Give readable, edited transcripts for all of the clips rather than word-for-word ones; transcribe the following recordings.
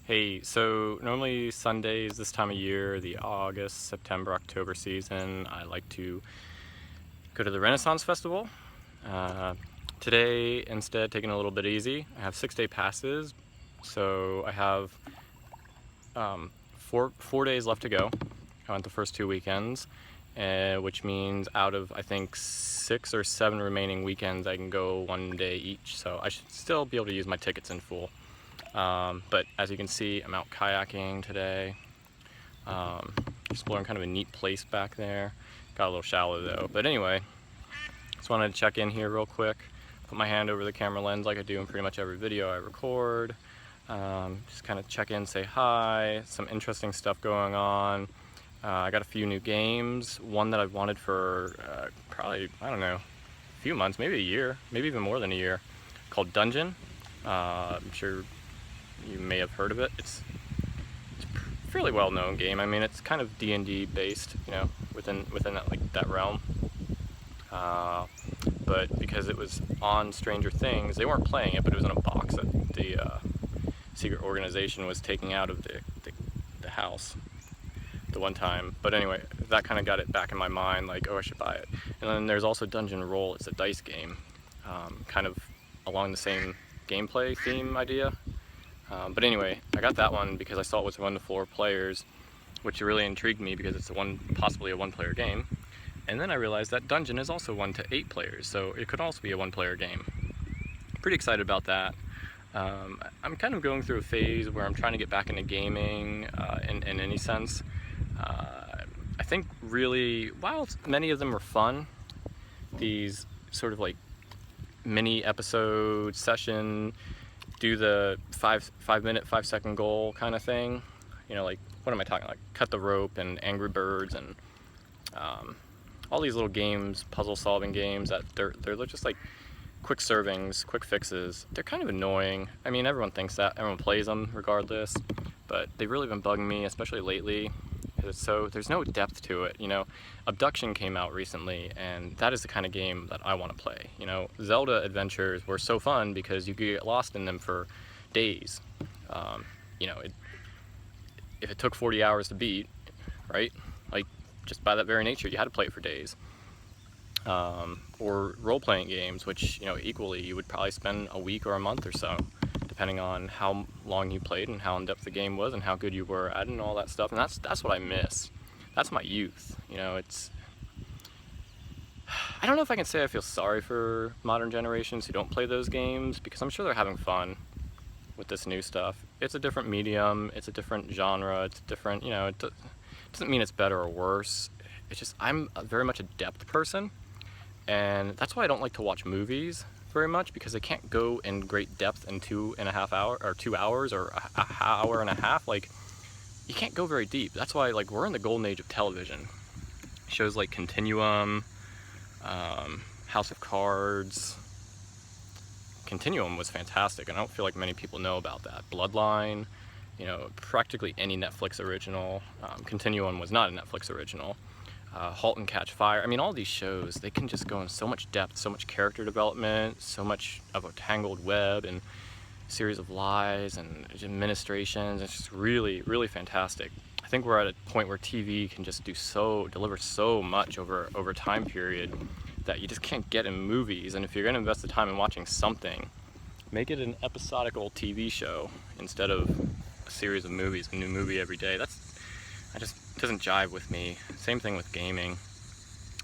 Hey, so normally Sundays this time of year, the August, September, October season, I like to go to the Renaissance Festival. Uh, Today, instead, taking it a little bit easy. I have 6-day passes, so I have four days left to go. I went the first 2 weekends, which means out of I think 6 or 7 remaining weekends, I can go 1 day each. So I should still be able to use my tickets in full. But as you can see, I'm out kayaking today, exploring kind of a neat place back there. Got a little shallow though. But anyway, just wanted to check in here real quick, put my hand over the camera lens like I do in pretty much every video I record. Just kind of check in, say hi, some interesting stuff going on. I got a few new games, one that I've wanted for probably, I don't know, a few months, maybe a year, maybe even more than a year, called Dungeon. I'm sure you may have heard of it. It's a fairly well-known game. I mean, it's kind of D&D based, you know, within that realm. But because it was on Stranger Things, they weren't playing it, but it was in a box that the secret organization was taking out of the house the one time. But anyway, that kind of got it back in my mind, like, oh, I should buy it. And then there's also Dungeon Roll. It's a dice game, kind of along the same gameplay theme idea. But anyway, I got that one because I saw it was 1 to 4 players, which really intrigued me because it's possibly a 1-player game. And then I realized that Dungeon is also 1 to 8 players, so it could also be a 1-player game. Pretty excited about that. I'm kind of going through a phase where I'm trying to get back into gaming in any sense. I think really, while many of them are fun, these sort of like mini episode session, do the 5-minute, 5-second goal kind of thing. You know, like, what am I talking, like Cut the Rope and Angry Birds and all these little games, puzzle solving games that they're just like quick servings, quick fixes. They're kind of annoying. I mean, everyone thinks that, everyone plays them regardless, but they've really been bugging me, especially lately. So there's no depth to it, you know. Abduction came out recently, and that is the kind of game that I want to play. You know, Zelda adventures were so fun because you could get lost in them for days. You know, if it took 40 hours to beat, right? Like, just by that very nature, you had to play it for days. Or role-playing games, which, you know, equally, you would probably spend a week or a month or so, depending on how long you played and how in-depth the game was and how good you were at it and all that stuff. And that's what I miss. That's my youth. You know, I don't know if I can say I feel sorry for modern generations who don't play those games, because I'm sure they're having fun with this new stuff. It's a different medium, it's a different genre, it's different, you know, it doesn't mean it's better or worse. It's just, I'm very much a depth person, and that's why I don't like to watch movies very much, because they can't go in great depth in 2.5 hours or 2 hours or an hour and a half. Like, you can't go very deep. That's why, like, we're in the golden age of television. Shows like Continuum, House of Cards. Continuum was fantastic, and I don't feel like many people know about that. Bloodline, you know, practically any Netflix original. Continuum was not a Netflix original. Halt and Catch Fire. I mean, all these shows, they can just go in so much depth, so much character development, so much of a tangled web and series of lies and administrations. It's just really, really fantastic. I think we're at a point where TV can just deliver so much over a time period that you just can't get in movies. And if you're going to invest the time in watching something, make it an episodical TV show instead of a series of movies, a new movie every day. It doesn't jive with me. Same thing with gaming.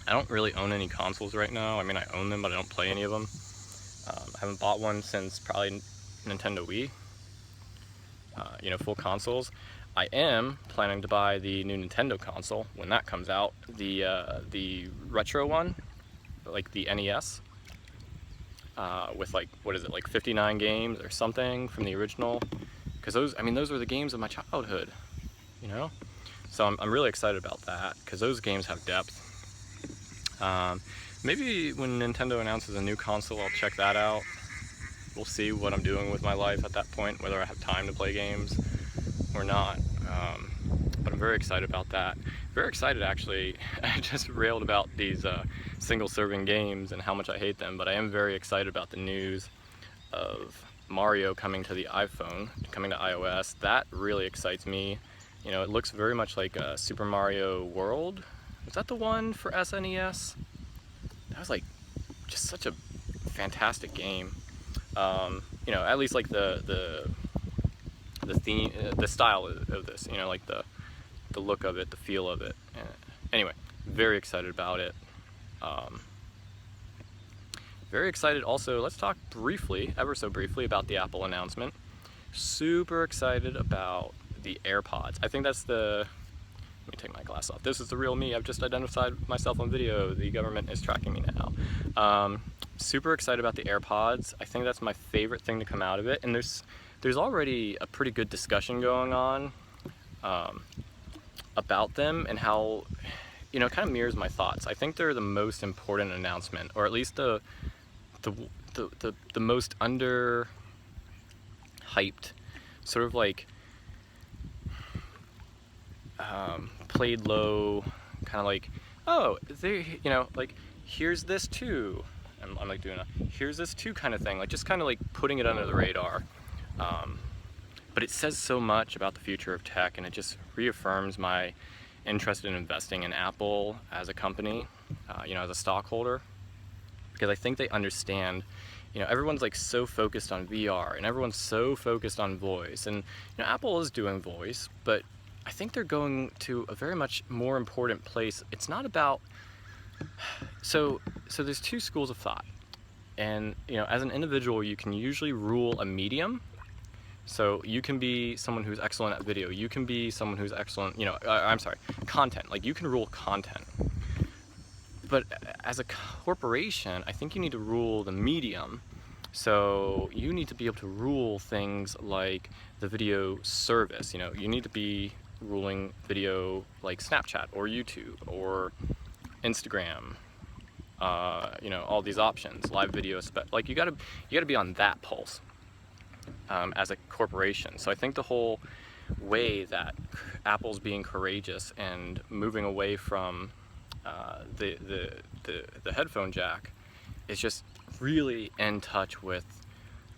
I don't really own any consoles right now. I mean, I own them, but I don't play any of them. I haven't bought one since probably Nintendo Wii. You know, full consoles. I am planning to buy the new Nintendo console when that comes out. The retro one, like the NES, with like, what is it, like 59 games or something from the original. Because those were the games of my childhood, you know? So I'm really excited about that, because those games have depth. Maybe when Nintendo announces a new console, I'll check that out. We'll see what I'm doing with my life at that point, whether I have time to play games or not. But I'm very excited about that. Very excited, actually. I just railed about these single-serving games and how much I hate them, but I am very excited about the news of Mario coming to the iPhone, coming to iOS, that really excites me. You know, it looks very much like Super Mario World. Was that the one for SNES? That was like just such a fantastic game. You know, at least like the theme, the style of this. You know, like the look of it, the feel of it. Anyway, very excited about it. Very excited also, let's talk briefly, ever so briefly, about the Apple announcement. Super excited about the AirPods. I think that's the, let me take my glass off. This is the real me. I've just identified myself on video. The government is tracking me now. Super excited about the AirPods. I think that's my favorite thing to come out of it. And there's already a pretty good discussion going on about them and how, you know, it kind of mirrors my thoughts. I think they're the most important announcement, or at least the most under hyped, sort of like played low, kind of like, oh, they, you know, like, here's this too. I'm like doing a here's this too kind of thing, like just kind of like putting it under the radar. But it says so much about the future of tech, and it just reaffirms my interest in investing in Apple as a company, you know, as a stockholder, because I think they understand, you know, everyone's like so focused on VR and everyone's so focused on voice, and you know, Apple is doing voice, but I think they're going to a very much more important place. It's not about, so there's two schools of thought, and you know, as an individual, you can usually rule a medium. So you can be someone who's excellent at video. You can be someone who's excellent, you know, I'm sorry, content. Like, you can rule content. But as a corporation, I think you need to rule the medium. So you need to be able to rule things like the video service. You know, you need to be ruling video like Snapchat or YouTube or Instagram. You know, all these options, live video, like you gotta be on that pulse. As a corporation. So I think the whole way that Apple's being courageous and moving away from the headphone jack is just really in touch with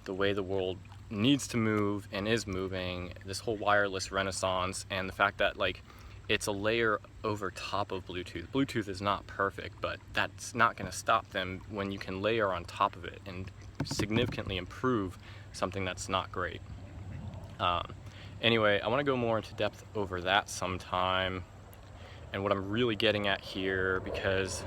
the way the world needs to move and is moving, this whole wireless renaissance, and the fact that like it's a layer over top of Bluetooth. Bluetooth is not perfect, but that's not going to stop them when you can layer on top of it and significantly improve something that's not great. Anyway, I want to go more into depth over that sometime, and what I'm really getting at here, because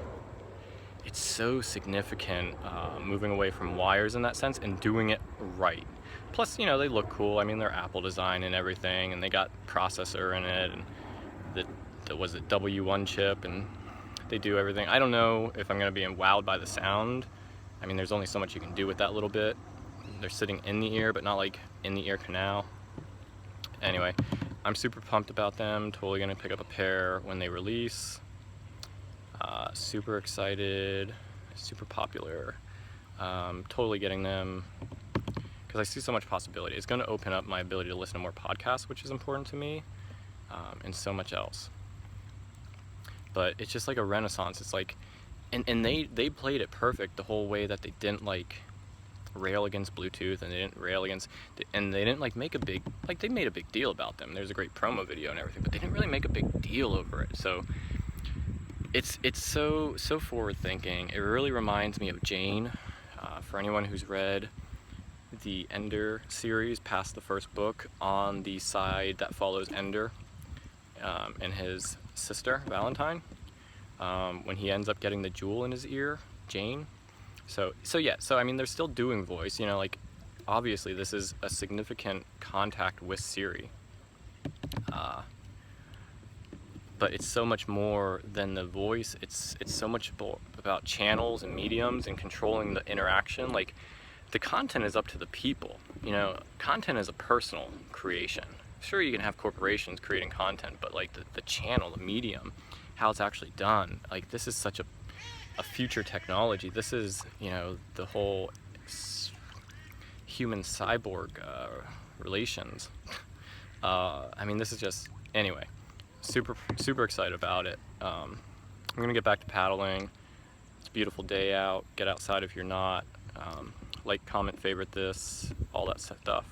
it's so significant, moving away from wires in that sense and doing it right. Plus, you know, they look cool. I mean, they're Apple design and everything, and they got processor in it, and the was it W1 chip, and they do everything. I don't know if I'm going to be wowed by the sound. I mean, there's only so much you can do with that little bit. They're sitting in the ear, but not like in the ear canal. Anyway, I'm super pumped about them. Totally gonna pick up a pair when they release. Super excited, super popular. Totally getting them because I see so much possibility. It's gonna open up my ability to listen to more podcasts, which is important to me, and so much else. But it's just like a renaissance. It's like, and they played it perfect the whole way that they didn't like rail against Bluetooth, and they didn't rail against, and they didn't like make a big, like they made a big deal about them. There's a great promo video and everything, but they didn't really make a big deal over it. So it's so forward thinking. It really reminds me of Jane. For anyone who's read the Ender series past the first book, on the side that follows Ender and his sister Valentine, when he ends up getting the jewel in his ear, Jane. So yeah, so I mean, they're still doing voice, you know, like obviously this is a significant contact with Siri, but it's so much more than the voice. It's so much about channels and mediums and controlling the interaction. Like, the content is up to the people, you know. Content is a personal creation. Sure, you can have corporations creating content, but like the channel, the medium, how it's actually done, like this is such a future technology. This is, you know, the whole human cyborg relations. I mean, this is just, anyway, super excited about it. I'm gonna get back to paddling. It's a beautiful day out. Get outside if you're not. like, comment, favorite this, all that stuff.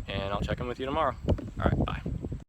And I'll check in with you tomorrow. Alright, bye.